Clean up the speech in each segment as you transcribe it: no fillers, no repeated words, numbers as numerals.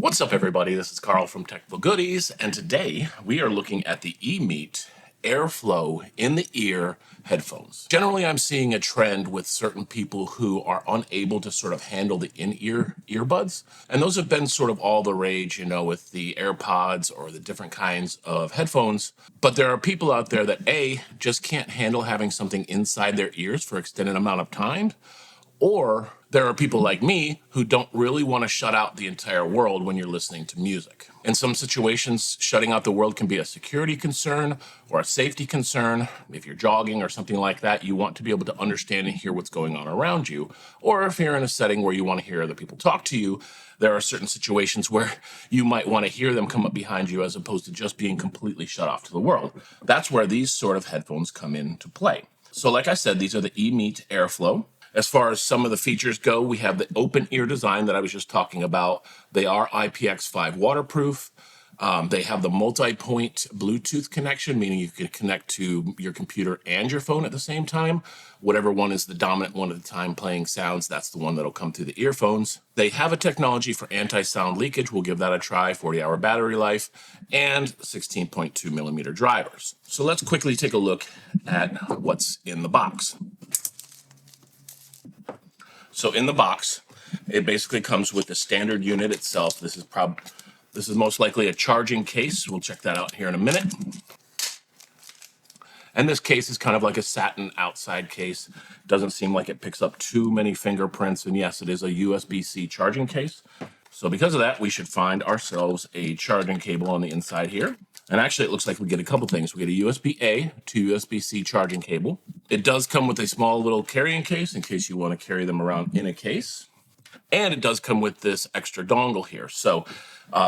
What's up, everybody? This is Carl from Technical Goodies, and today we are looking at the EMEET AirFlow in the ear headphones. Generally, I'm seeing a trend with certain people who are unable to sort of handle the in-ear earbuds, and those have been sort of all the rage, you know, with the AirPods or the different kinds of headphones. But there are people out there that A, just can't handle having something inside their ears for extended amount of time, or there are people like me who don't really want to shut out the entire world when you're listening to music. In some situations, shutting out the world can be a security concern or a safety concern. If you're jogging or something like that, you want to be able to understand and hear what's going on around you. Or if you're in a setting where you want to hear other people talk to you, there are certain situations where you might want to hear them come up behind you as opposed to just being completely shut off to the world. That's where these sort of headphones come into play. So like I said, these are the EMEET AirFlow. As far as some of the features go, we have the open ear design that I was just talking about. They are IPX5 waterproof. They have the multi-point Bluetooth connection, meaning you can connect to your computer and your phone at the same time. Whatever one is the dominant one at the time playing sounds, that's the one that'll come through the earphones. They have a technology for anti-sound leakage. We'll give that a try, 40-hour battery life, and 16.2 millimeter drivers. So let's quickly take a look at what's in the box. So in the box, it basically comes with the standard unit itself. This is most likely a charging case. We'll check that out here in a minute. And this case is kind of like a satin outside case. Doesn't seem like it picks up too many fingerprints. And yes, it is a USB-C charging case. So because of that, we should find ourselves a charging cable on the inside here. And actually, it looks like we get a couple things. We get a USB-A to USB-C charging cable. It does come with a small little carrying case in case you want to carry them around in a case. And it does come with this extra dongle here. So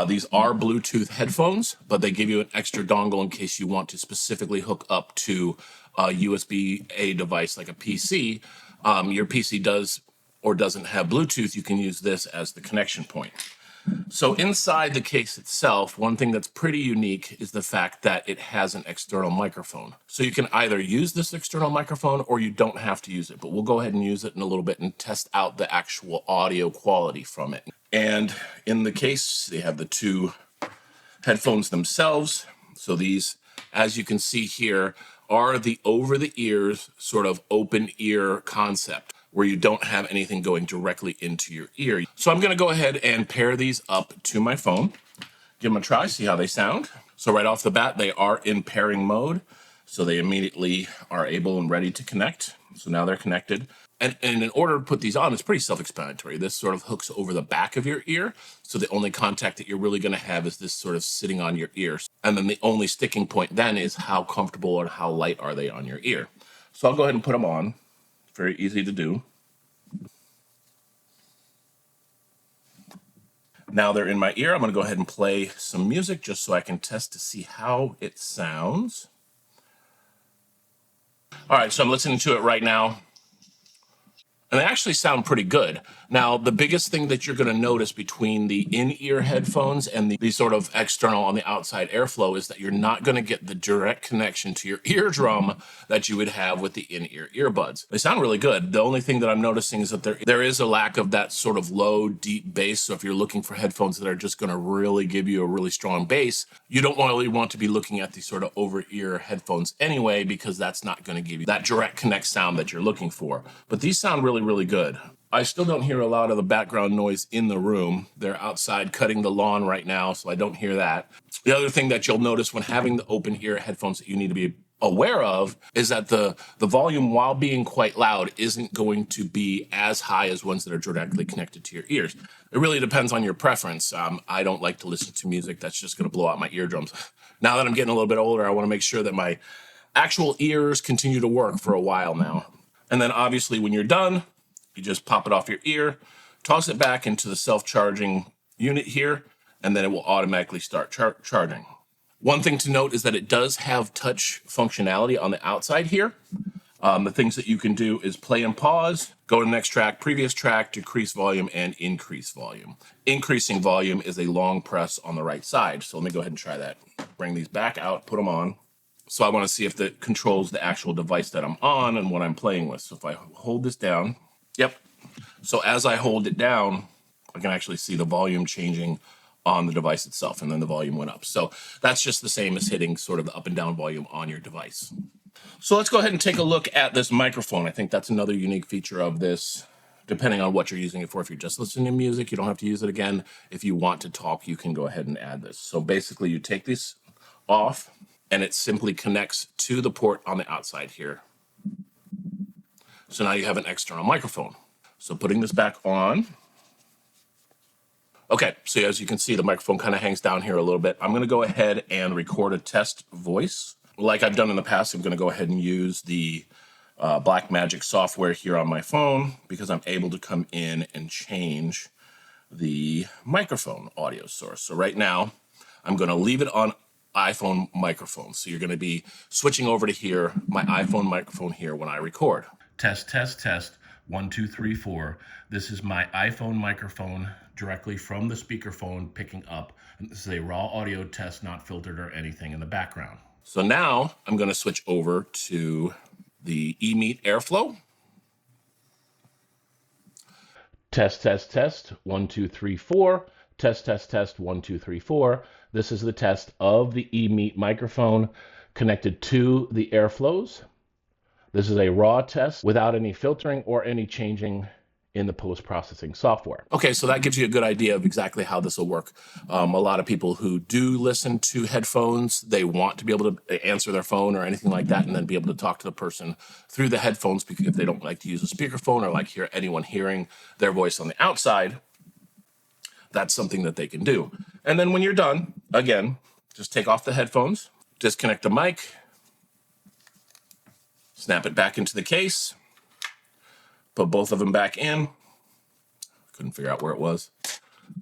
these are Bluetooth headphones, but they give you an extra dongle in case you want to specifically hook up to a USB-A device like a PC. Your PC does or doesn't have Bluetooth, you can use this as the connection point. So inside the case itself, one thing that's pretty unique is the fact that it has an external microphone. So you can either use this external microphone or you don't have to use it, but we'll go ahead and use it in a little bit and test out the actual audio quality from it. And in the case, they have the two headphones themselves. So these, as you can see here, are the over-the-ears sort of open ear concept, where you don't have anything going directly into your ear. So I'm gonna go ahead and pair these up to my phone, give them a try, see how they sound. So right off the bat, they are in pairing mode. So they immediately are able and ready to connect. So now they're connected. And in order to put these on, it's pretty self-explanatory. This sort of hooks over the back of your ear. So the only contact that you're really gonna have is this sort of sitting on your ear. And then the only sticking point then is how comfortable and how light are they on your ear. So I'll go ahead and put them on. Very easy to do. Now they're in my ear. I'm going to go ahead and play some music just so I can test to see how it sounds. All right, so I'm listening to it right now. And they actually sound pretty good. Now, the biggest thing that you're going to notice between the in-ear headphones and the sort of external on the outside airflow is that you're not going to get the direct connection to your eardrum that you would have with the in-ear earbuds. They sound really good. The only thing that I'm noticing is that there is a lack of that sort of low, deep bass. So if you're looking for headphones that are just going to really give you a really strong bass, you don't really want to be looking at these sort of over-ear headphones anyway, because that's not going to give you that direct connect sound that you're looking for. But these sound really good. I still don't hear a lot of the background noise in the room. They're outside cutting the lawn right now, so I don't hear that. The other thing that you'll notice when having the open ear headphones that you need to be aware of is that the volume, while being quite loud, isn't going to be as high as ones that are directly connected to your ears. It really depends on your preference. I don't like to listen to music that's just going to blow out my eardrums. Now that I'm getting a little bit older, I want to make sure that my actual ears continue to work for a while now. And then obviously when you're done, you just pop it off your ear, toss it back into the self-charging unit here, and then it will automatically start charging. One thing to note is that it does have touch functionality on the outside here. The things that you can do is play and pause, go to the next track, previous track, decrease volume, and increase volume. Increasing volume is a long press on the right side. So let me go ahead and try that. Bring these back out, put them on. So I want to see if that controls the actual device that I'm on and what I'm playing with. So if I hold this down, yep. So as I hold it down, I can actually see the volume changing on the device itself, and then the volume went up. So that's just the same as hitting sort of the up and down volume on your device. So let's go ahead and take a look at this microphone. I think that's another unique feature of this, depending on what you're using it for. If you're just listening to music, you don't have to use it again. If you want to talk, you can go ahead and add this. So basically you take this off and it simply connects to the port on the outside here. So now you have an external microphone. So putting this back on. Okay, so as you can see, the microphone kind of hangs down here a little bit. I'm gonna go ahead and record a test voice. Like I've done in the past, I'm gonna go ahead and use the Blackmagic software here on my phone because I'm able to come in and change the microphone audio source. So right now, I'm gonna leave it on iPhone microphone. So you're gonna be switching over to here, my iPhone microphone here when I record. Test, test, test, 1, 2, 3, 4. This is my iPhone microphone directly from the speakerphone picking up. And this is a raw audio test, not filtered or anything in the background. So now I'm gonna switch over to the EMEET AirFlow. Test, test, test, 1, 2, 3, 4. Test, test, test, 1, 2, 3, 4. This is the test of the EMEET microphone connected to the AirFlows. This is a raw test without any filtering or any changing in the post-processing software. Okay, so that gives you a good idea of exactly how this will work. A lot of people who do listen to headphones, they want to be able to answer their phone or anything like that and then be able to talk to the person through the headphones because if they don't like to use a speakerphone or like hear anyone hearing their voice on the outside, that's something that they can do. And then when you're done, again, just take off the headphones, disconnect the mic, snap it back into the case, put both of them back in. Couldn't figure out where it was.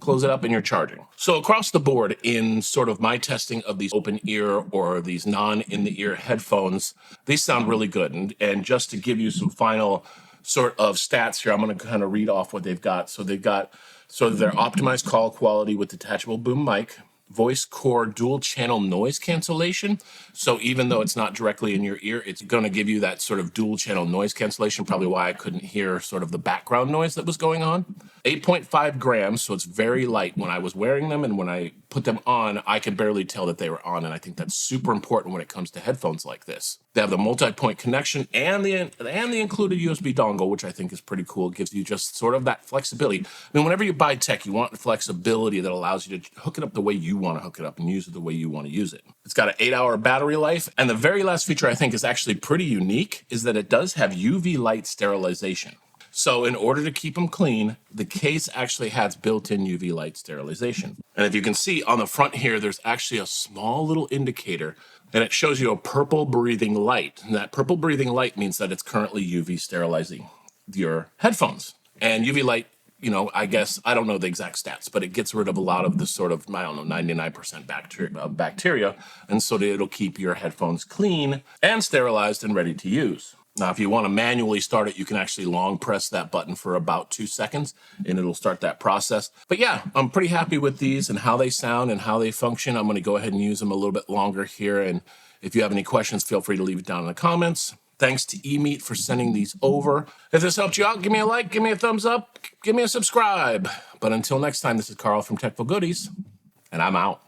Close it up and you're charging. So across the board in sort of my testing of these open ear or these non-in-the-ear headphones, these sound really good. And just to give you some final sort of stats here, I'm going to kind of read off what they've got. So they've got sort of their optimized call quality with detachable boom mic, voice core dual channel noise cancellation. So even though it's not directly in your ear, it's going to give you that sort of dual channel noise cancellation, probably why I couldn't hear sort of the background noise that was going on. 8.5 grams, so it's very light. When I was wearing them and when I put them on, I could barely tell that they were on, and I think that's super important when it comes to headphones like this. They have the multi-point connection and the included USB dongle, which I think is pretty cool. It gives you just sort of that flexibility. I mean, whenever you buy tech, you want the flexibility that allows you to hook it up the way you want to hook it up and use it the way you want to use it. It's got an 8-hour battery life, and the very last feature I think is actually pretty unique is that it does have UV light sterilization. So in order to keep them clean, the case actually has built-in UV light sterilization. And if you can see on the front here, there's actually a small little indicator and it shows you a purple breathing light. And that purple breathing light means that it's currently UV sterilizing your headphones. And UV light, you know, I guess, I don't know the exact stats, but it gets rid of a lot of the sort of, I don't know, 99% bacteria. And so that it'll keep your headphones clean and sterilized and ready to use. Now, if you want to manually start it, you can actually long press that button for about 2 seconds and it'll start that process. But yeah, I'm pretty happy with these and how they sound and how they function. I'm going to go ahead and use them a little bit longer here. And if you have any questions, feel free to leave it down in the comments. Thanks to EMEET for sending these over. If this helped you out, give me a like, give me a thumbs up, give me a subscribe. But until next time, this is Carl from Techful Goodies, and I'm out.